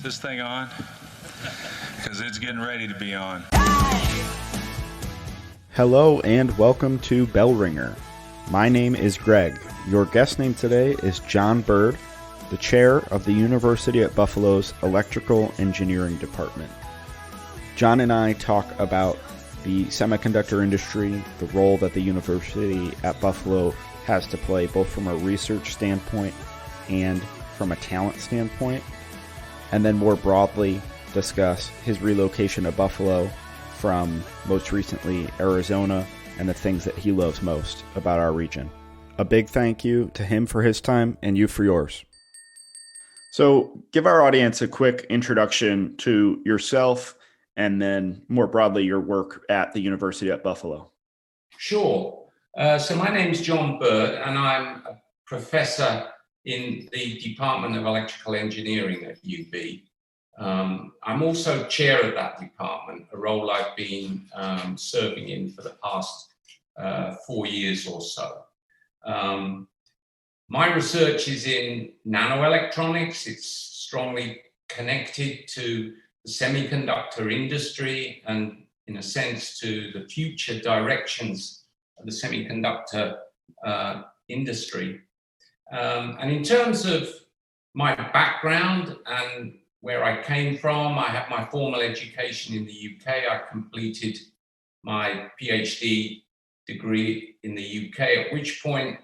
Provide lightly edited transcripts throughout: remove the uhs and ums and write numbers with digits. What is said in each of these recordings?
this thing on? Because it's getting ready to be on. Hello and welcome to Bell Ringer. My name is Greg. Your guest name today is Jon Bird, the chair of the University at Buffalo's Electrical Engineering Department. Jon and I talk about the semiconductor industry, the role that the University at Buffalo has to play both from a research standpoint and from a talent standpoint, and then more broadly discuss his relocation to Buffalo from most recently Arizona and the things that he loves most about our region. A big thank you to him for his time and you for yours. So give our audience a quick introduction to yourself and then more broadly your work at the University at Buffalo. Sure. So my name is Jon Bird and I'm a professor in the Department of Electrical Engineering at UB. I'm also chair of that department, a role I've been serving in for the past 4 years or so. My research is in nanoelectronics. It's strongly connected to the semiconductor industry and, in a sense, to the future directions of the semiconductor industry. And in terms of my background and where I came from, I have my formal education in the UK. I completed my PhD degree in the UK, at which point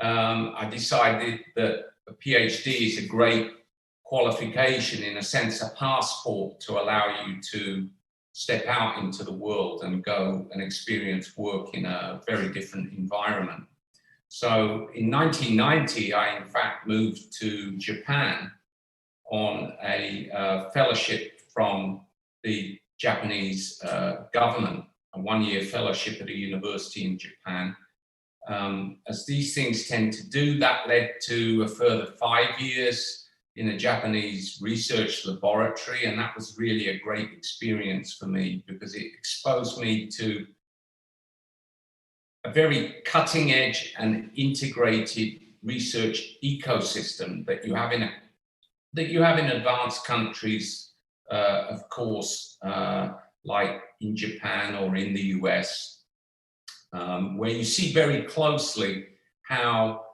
I decided that a PhD is a great qualification, in a sense, a passport to allow you to step out into the world and go and experience work in a very different environment. So in 1990, I in fact moved to Japan on a fellowship from the Japanese government, a one-year fellowship at a university in Japan. As these things tend to do, that led to a further 5 years in a Japanese research laboratory, and that was really a great experience for me because it exposed me to a very cutting edge and integrated research ecosystem that you have in advanced countries, of course, like in Japan or in the US, where you see very closely how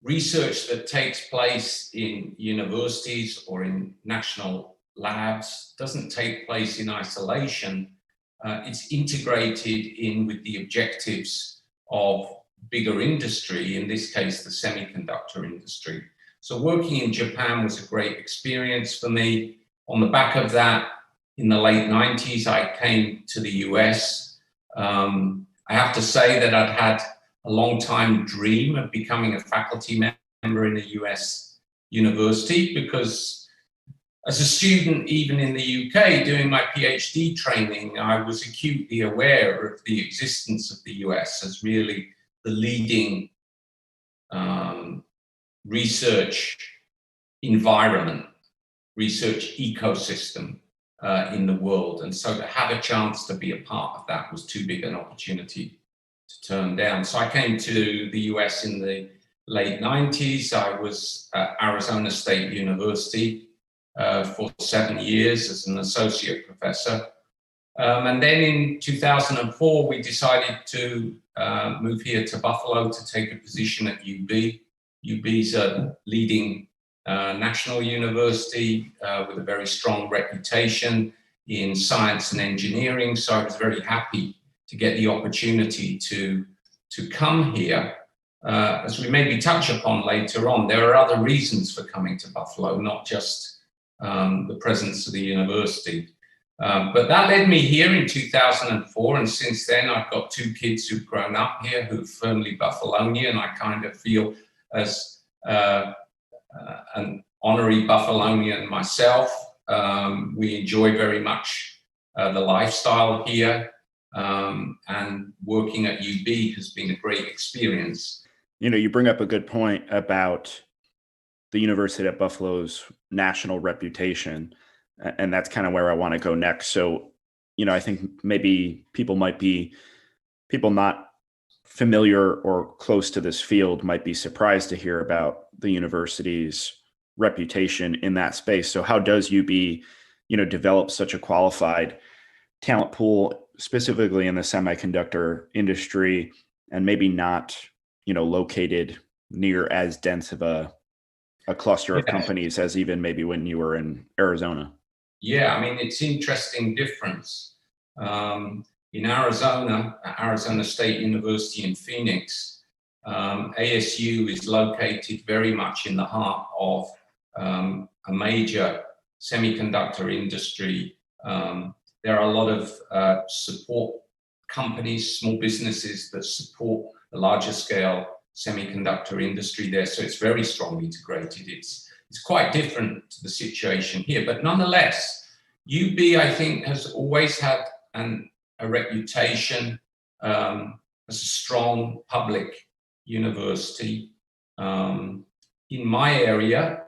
research that takes place in universities or in national labs doesn't take place in isolation. It's integrated in with the objectives of bigger industry, in this case, the semiconductor industry. So working in Japan was a great experience for me. On the back of that, in the late 90s, I came to the US. I have to say that I'd had a long-time dream of becoming a faculty member in a US university because as a student, even in the UK, doing my PhD training, I was acutely aware of the existence of the US as really the leading research environment, research ecosystem in the world. And so to have a chance to be a part of that was too big an opportunity to turn down. So I came to the US in the late 90s. I was at Arizona State University for 7 years as an associate professor. And then in 2004, we decided to move here to Buffalo to take a position at UB. UB is a leading national university with a very strong reputation in science and engineering. So I was very happy to get the opportunity to come here. As we maybe touch upon later on, there are other reasons for coming to Buffalo, not just the presence of the university. But that led me here in 2004, and since then I've got 2 kids who've grown up here who are firmly Buffalonian. I kind of feel as an honorary Buffalonian myself. We enjoy very much the lifestyle here, and working at UB has been a great experience. You know, you bring up a good point about the University at Buffalo's national reputation, and that's kind of where I want to go next. So, you know, I think maybe people not familiar or close to this field might be surprised to hear about the university's reputation in that space. So how does UB, develop such a qualified talent pool, specifically in the semiconductor industry, and maybe not, located near as dense of a cluster of companies as even maybe when you were in Arizona? Yeah, I mean, it's interesting difference. In Arizona, Arizona State University in Phoenix, ASU is located very much in the heart of a major semiconductor industry. There are a lot of support companies, small businesses that support the larger scale semiconductor industry there. So it's very strongly integrated. It's quite different to the situation here, but nonetheless, UB, I think, has always had a reputation as a strong public university. In my area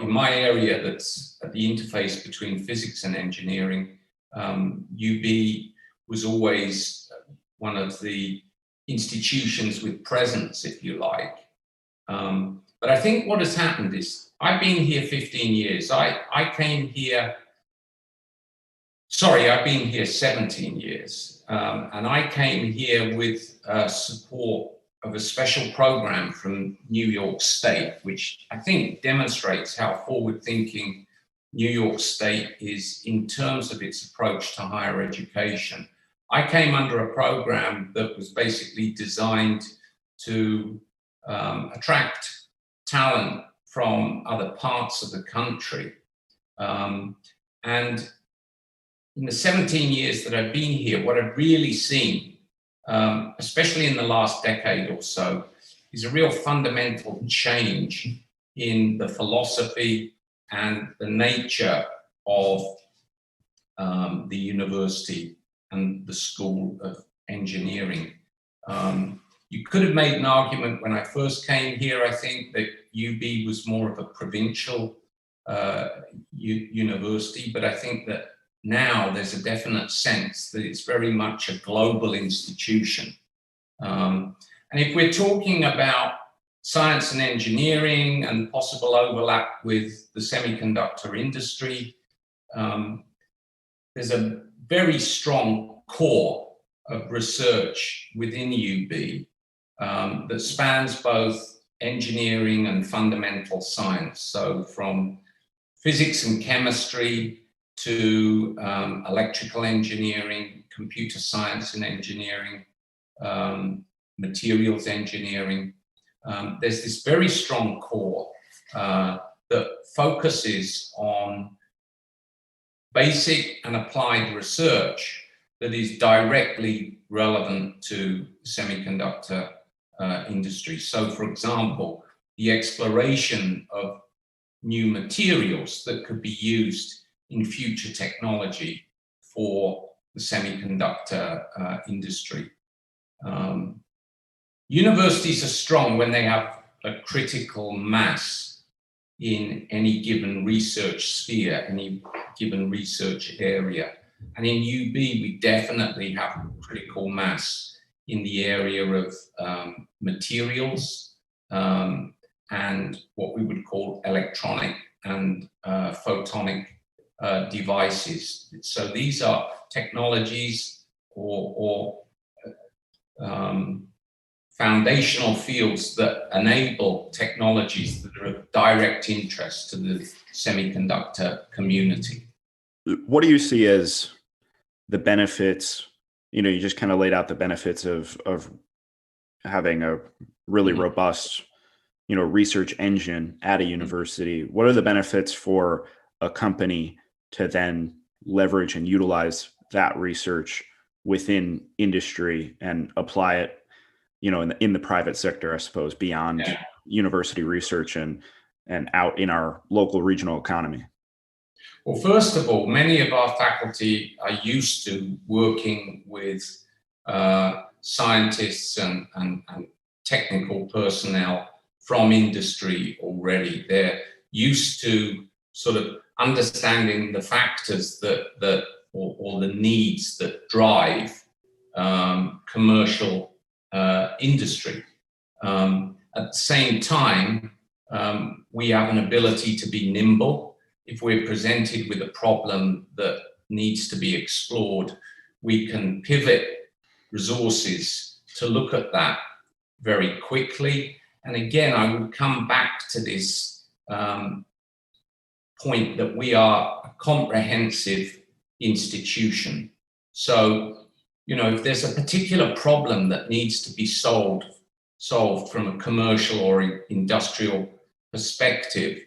in my area that's at the interface between physics and engineering, UB was always one of the institutions with presence, if you like. But I think what has happened is I've been here 15 years. I've been here 17 years. And I came here with support of a special program from New York State, which I think demonstrates how forward-thinking New York State is in terms of its approach to higher education. I came under a program that was basically designed to attract talent from other parts of the country. And in the 17 years that I've been here, what I've really seen, especially in the last decade or so, is a real fundamental change in the philosophy and the nature of the university and the School of Engineering. You could have made an argument when I first came here, I think, that UB was more of a provincial university, but I think that now there's a definite sense that it's very much a global institution. And if we're talking about science and engineering and possible overlap with the semiconductor industry, there's a very strong core of research within UB that spans both engineering and fundamental science. So from physics and chemistry to electrical engineering, computer science and engineering, materials engineering. There's this very strong core that focuses on basic and applied research that is directly relevant to semiconductor industry. So, for example, the exploration of new materials that could be used in future technology for the semiconductor industry. Universities are strong when they have a critical mass in any given research sphere, any given research area. And in UB, we definitely have critical mass in the area of materials and what we would call electronic and photonic devices. So these are technologies or foundational fields that enable technologies that are of direct interest to the semiconductor community. What do you see as the benefits? You just kind of laid out the benefits of having a really robust, research engine at a university. What are the benefits for a company to then leverage and utilize that research within industry and apply it, in the private sector, I suppose, beyond university research and out in our local regional economy? Well, first of all, many of our faculty are used to working with scientists and technical personnel from industry already. They're used to sort of understanding the factors that or the needs that drive commercial industry. At the same time, we have an ability to be nimble. If we're presented with a problem that needs to be explored, we can pivot resources to look at that very quickly. And again, I would come back to this point that we are a comprehensive institution. So, if there's a particular problem that needs to be solved from a commercial or industrial perspective,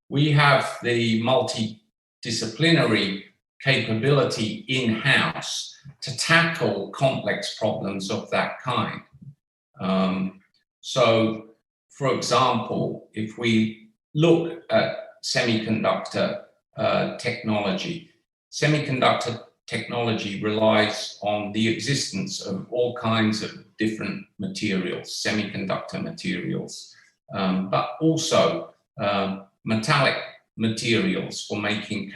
we have the multidisciplinary capability in-house to tackle complex problems of that kind. So, for example, if we look at semiconductor technology relies on the existence of all kinds of different materials, semiconductor materials, but also metallic materials for making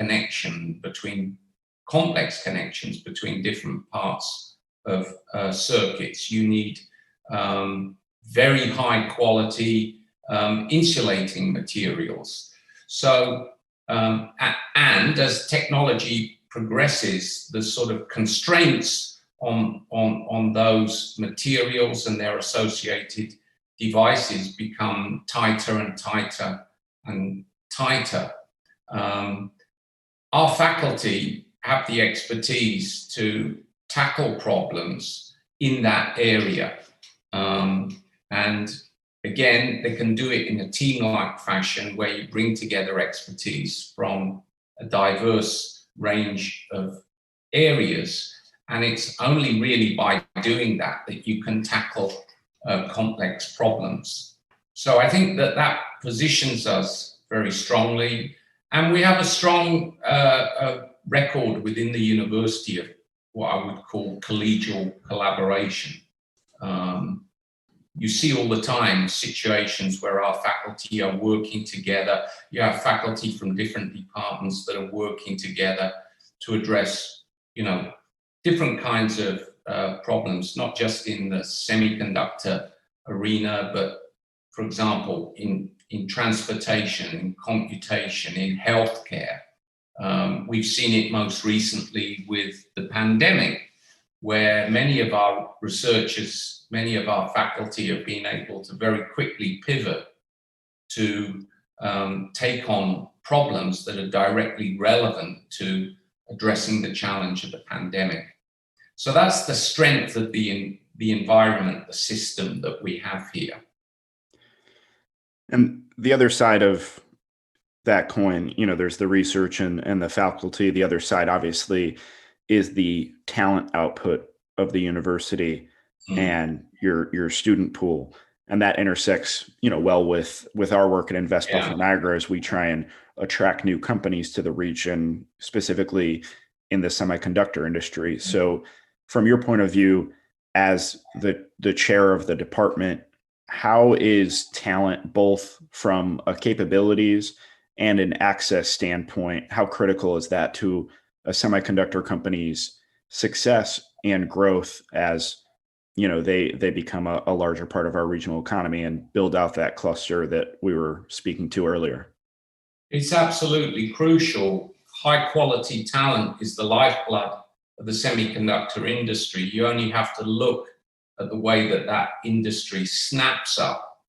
complex connections between different parts of circuits. You need very high quality insulating materials. So, and as technology progresses, the sort of constraints on those materials and their associated devices become tighter and tighter and tighter. Our faculty have the expertise to tackle problems in that area. And again, they can do it in a team-like fashion where you bring together expertise from a diverse range of areas. And it's only really by doing that you can tackle complex problems. So I think that positions us very strongly. And we have a strong record within the university of what I would call collegial collaboration. You see all the time situations where our faculty are working together. You have faculty from different departments that are working together to address, different kinds of problems, not just in the semiconductor arena, but, for example, in transportation, in computation, in healthcare. We've seen it most recently with the pandemic, where many of our researchers, many of our faculty have been able to very quickly pivot to take on problems that are directly relevant to addressing the challenge of the pandemic. So that's the strength of the environment, the system that we have here. And the other side of that coin, there's the research and the faculty. The other side, obviously, is the talent output of the university and your student pool. And that intersects, well with our work at Invest Buffalo Niagara as we try and attract new companies to the region, specifically in the semiconductor industry. So from your point of view, as the chair of the department, how is talent, both from a capabilities and an access standpoint, how critical is that to a semiconductor company's success and growth as they become a larger part of our regional economy and build out that cluster that we were speaking to earlier? It's absolutely crucial. High quality talent is the lifeblood of the semiconductor industry. You only have to look at the way that industry snaps up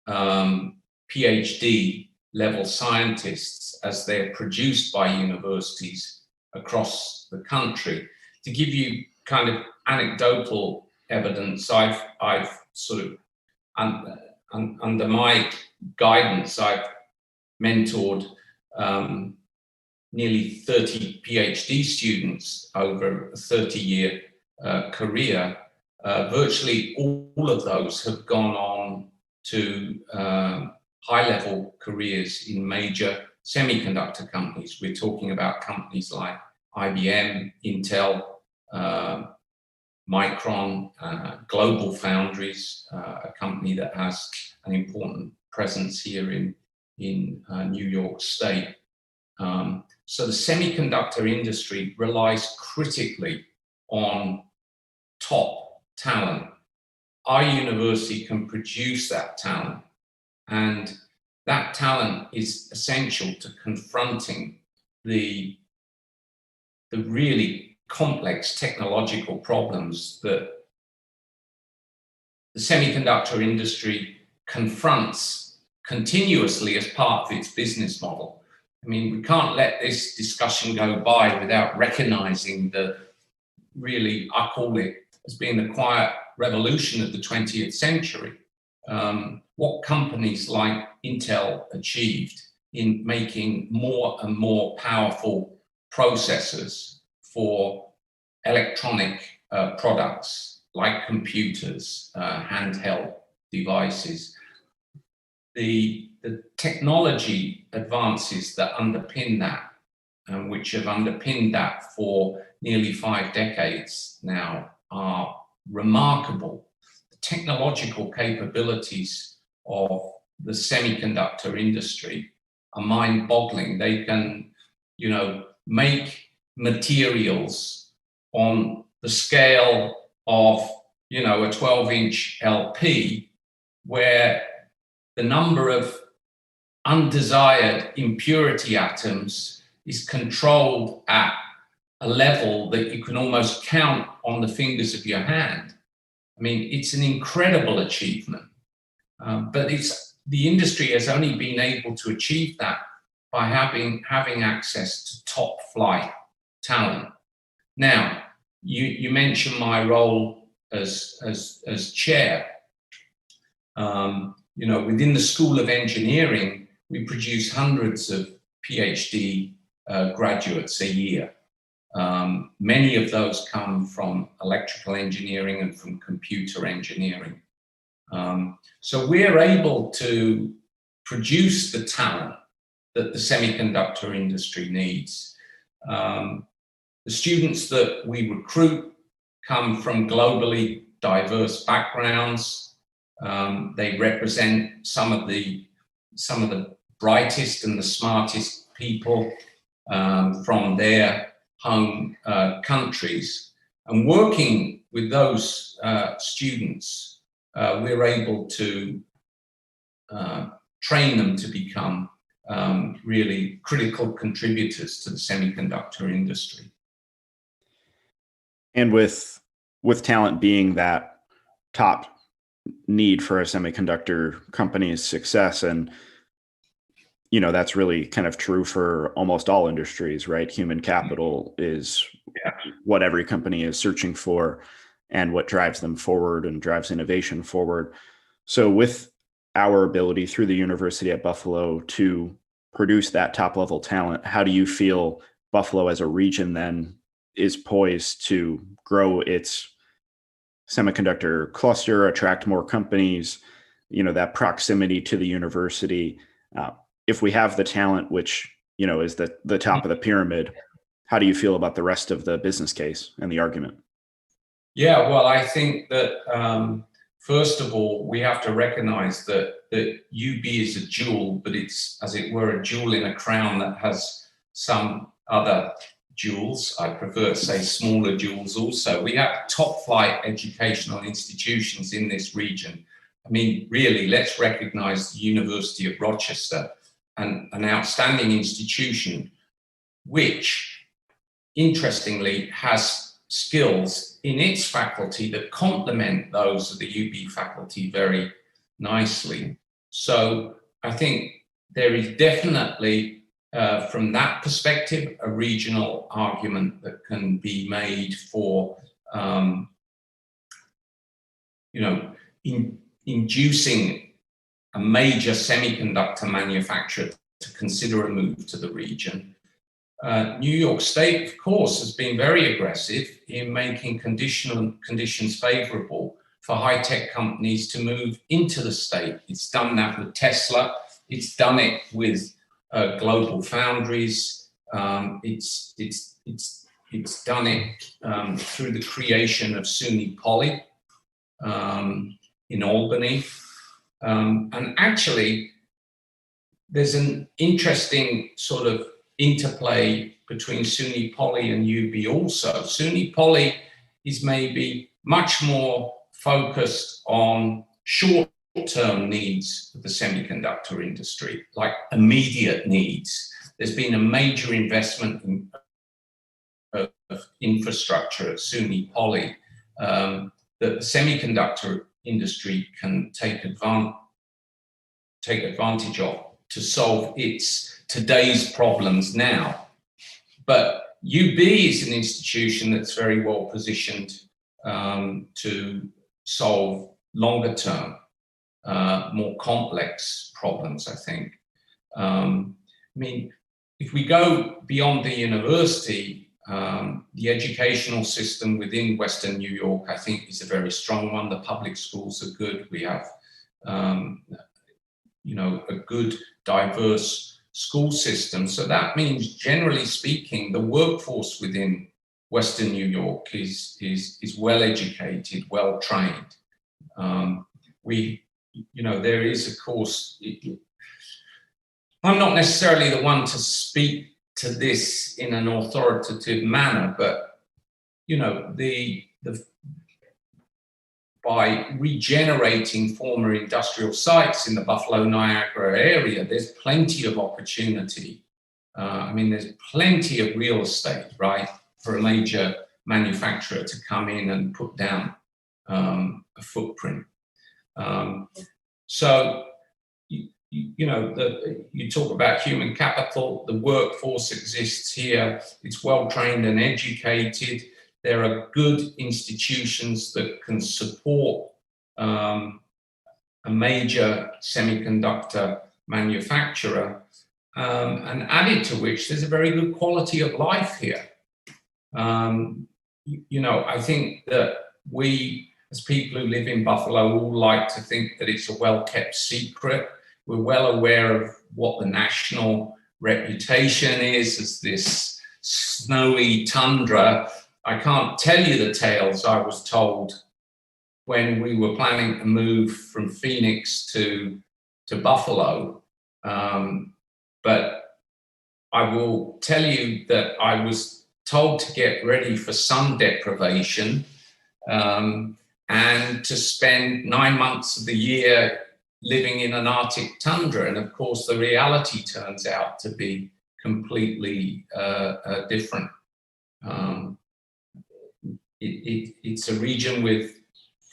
PhD level scientists as they're produced by universities across the country. To give you kind of anecdotal evidence, I've sort of, under my guidance, I've mentored nearly 30 PhD students over a 30-year career. Virtually all of those have gone on to high-level careers in major semiconductor companies. We're talking about companies like IBM, Intel, Micron, Global Foundries, a company that has an important presence here in New York State. So the semiconductor industry relies critically on top talent. Our university can produce that talent And that talent is essential to confronting the really complex technological problems that the semiconductor industry confronts continuously as part of its business model. I mean, we can't let this discussion go by without recognizing the really, I call it as being the quiet revolution of the 20th century. What companies like Intel achieved in making more and more powerful processors for electronic products like computers, handheld devices. The technology advances that underpin that, which have underpinned that for nearly 5 decades now, are remarkable. The technological capabilities of the semiconductor industry are mind-boggling. They can, make materials on the scale of, a 12-inch LP, where the number of undesired impurity atoms is controlled at a level that you can almost count on the fingers of your hand. I mean, it's an incredible achievement, but the industry has only been able to achieve that by having access to top flight talent. Now, you mentioned my role as chair. Within the School of Engineering, we produce hundreds of PhD graduates a year. Many of those come from electrical engineering and from computer engineering. So we're able to produce the talent that the semiconductor industry needs. The students that we recruit come from globally diverse backgrounds. They represent some of the brightest and the smartest people from their home countries. And working with those students, we're able to train them to become really critical contributors to the semiconductor industry. And with talent being that top need for a semiconductor company's success, and that's really kind of true for almost all industries, right? Human capital is what every company is searching for and what drives them forward and drives innovation forward. So with our ability through the University at Buffalo to produce that top level talent, how do you feel Buffalo as a region then is poised to grow its semiconductor cluster, attract more companies, that proximity to the university? If we have the talent, which, is the top of the pyramid, how do you feel about the rest of the business case and the argument? Yeah, well, I think that, first of all, we have to recognize that UB is a jewel, but it's, as it were, a jewel in a crown that has some other jewels. I prefer to say smaller jewels also. We have top flight educational institutions in this region. I mean, really, let's recognize the University of Rochester, an outstanding institution, which, interestingly, has skills in its faculty that complement those of the UB faculty very nicely. So I think there is definitely, from that perspective, a regional argument that can be made for, inducing a major semiconductor manufacturer to consider a move to the region. New York State, of course, has been very aggressive in making conditions favorable for high-tech companies to move into the state. It's done that with Tesla. It's done it with Global Foundries. It's done it through the creation of SUNY Poly in Albany. And actually, there's an interesting sort of interplay between SUNY Poly and UB also. SUNY Poly is maybe much more focused on short short-term needs of the semiconductor industry, like immediate needs. There's been a major investment in of infrastructure at SUNY Poly that the semiconductor industry can take advantage of to solve its today's problems now. But UB is an institution that's very well positioned to solve longer term, more complex problems, I think. I mean, if we go beyond the university, the educational system within Western New York, I think, is a very strong one. The public schools are good. We have, a good, diverse school system. So that means, generally speaking, the workforce within Western New York is well educated, well trained. There is, of course, I'm not necessarily the one to speak to this in an authoritative manner, but by regenerating former industrial sites in the Buffalo Niagara area, there's plenty of opportunity. There's plenty of real estate, right, for a major manufacturer to come in and put down a footprint. You talk about human capital, the workforce exists here, it's well trained and educated. There are good institutions that can support a major semiconductor manufacturer, and added to which, there's a very good quality of life here. I think that we, as people who live in Buffalo, all like to think that it's a well-kept secret. We're well aware of what the national reputation is as this snowy tundra. I can't tell you the tales I was told when we were planning to move from Phoenix to Buffalo. But I will tell you that I was told to get ready for sun deprivation and to spend 9 months of the year living in an Arctic tundra. And of course, the reality turns out to be completely different. It's a region with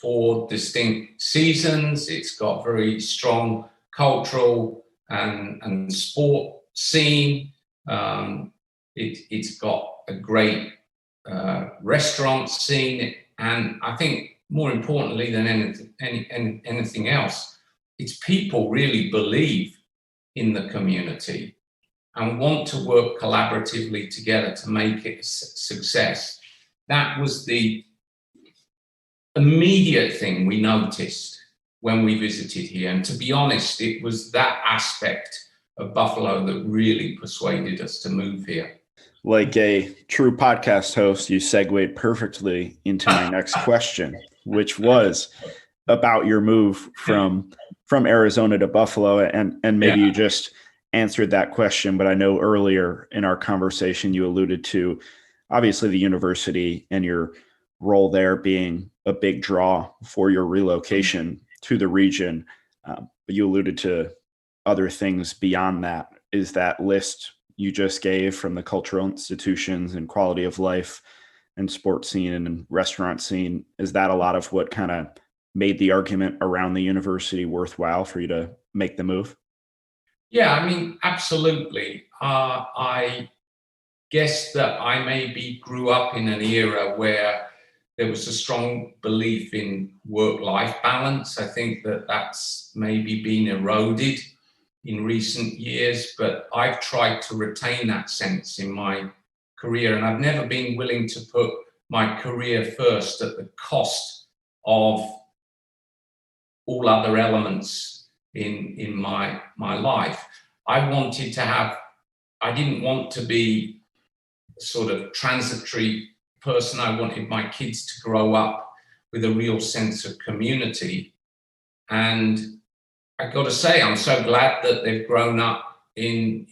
4 distinct seasons. It's got very strong cultural and sport scene. It's got a great restaurant scene. And I think more importantly than anything else, its people really believe in the community and want to work collaboratively together to make it a success. That was the immediate thing we noticed when we visited here. And to be honest, it was that aspect of Buffalo that really persuaded us to move here. Like a true podcast host, you segued perfectly into my next question, which was about your move from Arizona to Buffalo. And maybe you just answered that question, but I know earlier in our conversation, you alluded to obviously the university and your role there being a big draw for your relocation to the region. But you alluded to other things beyond that. Is that list you just gave from the cultural institutions and quality of life and sports scene and restaurant scene, is that a lot of what kind of made the argument around the university worthwhile for you to make the move? Yeah, absolutely. I guess that I maybe grew up in an era where there was a strong belief in work-life balance. I think that that's maybe been eroded in recent years, but I've tried to retain that sense in my career, and I've never been willing to put my career first at the cost of all other elements in my life. I didn't want to be a sort of transitory person. I wanted my kids to grow up with a real sense of community. And I got to say, I'm so glad that they've grown up in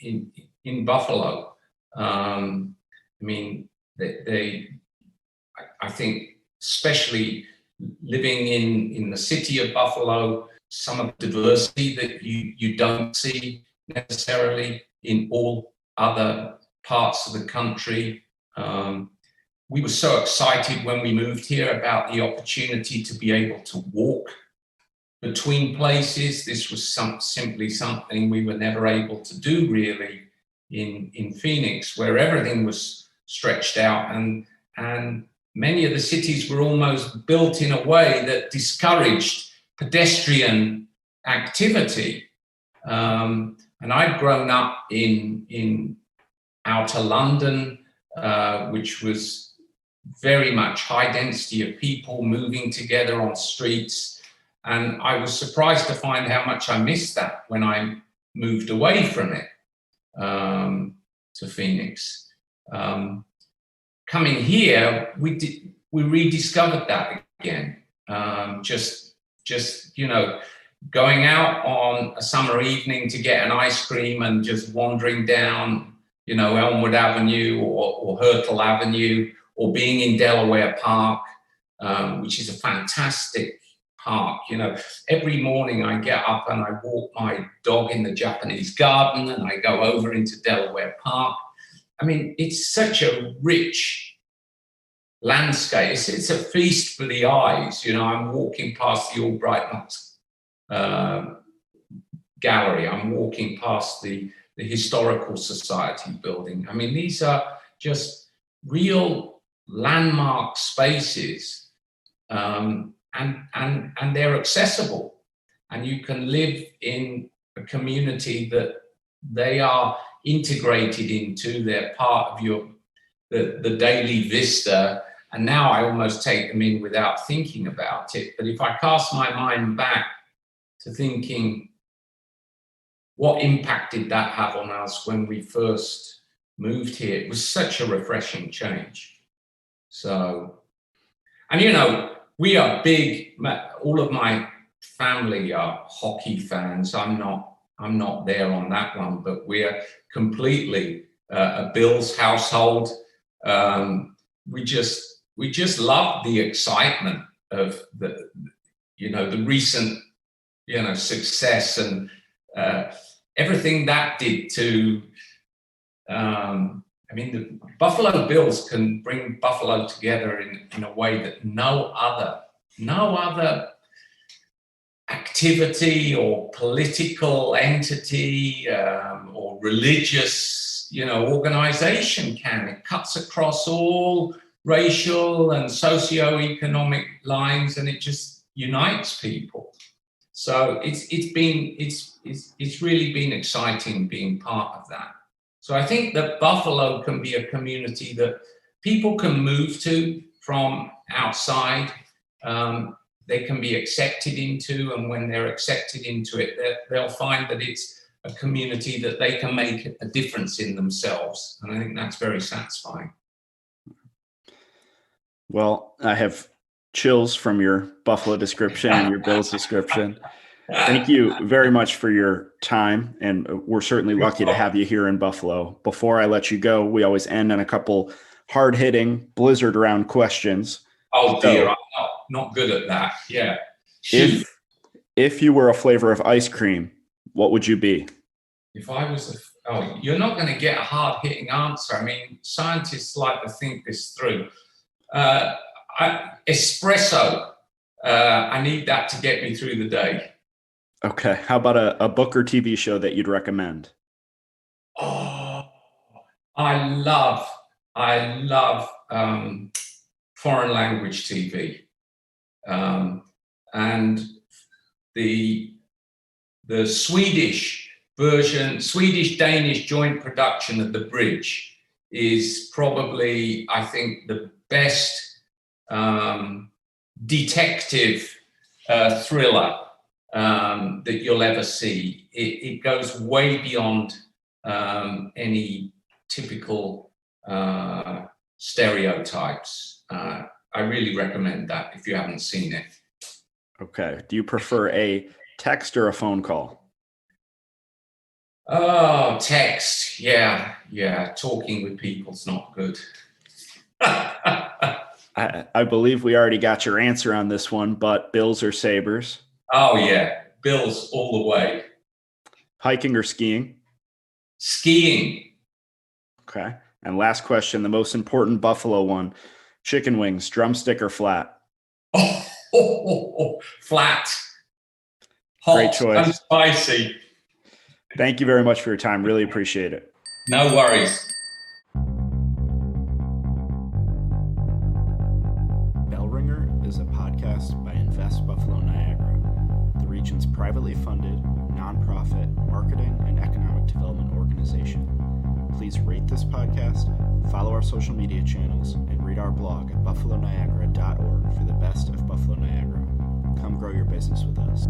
Buffalo. I think especially living in the city of Buffalo, some of the diversity that you don't see necessarily in all other parts of the country. We were so excited when we moved here about the opportunity to be able to walk between places. This was simply something we were never able to do really in Phoenix, where everything was stretched out, and many of the cities were almost built in a way that discouraged pedestrian activity. And I'd grown up in outer London, which was very much high density of people moving together on streets. And I was surprised to find how much I missed that when I moved away from it to Phoenix. Coming here, we rediscovered that again. Just going out on a summer evening to get an ice cream and just wandering down, Elmwood Avenue or Hurtle Avenue, or being in Delaware Park, which is a fantastic park. Every morning I get up and I walk my dog in the Japanese garden, and I go over into Delaware Park. I mean, it's such a rich landscape. It's a feast for the eyes. I'm walking past the Albright Knox Gallery. I'm walking past the Historical Society building. I mean, these are just real landmark spaces, and they're accessible, and you can live in a community that they are integrated into. They're part of the daily vista, and now I almost take them in without thinking about it. But if I cast my mind back to thinking, what impact did that have on us when we first moved here? It was such a refreshing change. So, and we are big, all of my family are hockey fans. I'm not there on that one, but we're completely a Bills household. We just love the excitement of the recent, success and everything that did to, the Buffalo Bills can bring Buffalo together in a way that no other activity or political entity or religious, organization can. It cuts across all racial and socioeconomic lines, and it just unites people. So it's really been exciting being part of that. So I think that Buffalo can be a community that people can move to from outside. They can be accepted into, and when they're accepted into it, they'll find that it's a community that they can make a difference in themselves. And I think that's very satisfying. Well, I have chills from your Buffalo description and your Bills description. Thank you very much for your time, and we're certainly lucky to have you here in Buffalo. Before I let you go, we always end on a couple hard-hitting blizzard round questions. Oh dear, I'm not good at that. Yeah. If you were a flavor of ice cream, what would you be? If I was you're not going to get a hard-hitting answer. I mean, scientists like to think this through. Espresso. I need that to get me through the day. Okay. How about a book or TV show that you'd recommend? Oh, I love foreign language TV, and the Swedish version, Swedish-Danish joint production of The Bridge is probably, I think, the best detective thriller that you'll ever see. It goes way beyond any typical stereotypes. I really recommend that if you haven't seen it. Okay. Do you prefer a text or a phone call? Oh, text. Yeah. Talking with people's not good. I believe we already got your answer on this one, but Bills or Sabres? Oh, yeah. bills all the way. Hiking or skiing? Skiing. Okay. And last question, the most important Buffalo one. Chicken wings, drumstick or flat? Flat. Hot. Great choice. And spicy. Thank you very much for your time. Really appreciate it. No worries. Bellringer is a podcast by Invest Buffalo Niagara, the region's privately funded, nonprofit marketing and economic development organization. Please rate this podcast, follow our social media channels, and read our blog at buffaloniagara.org for the best of Buffalo Niagara. Come grow your business with us.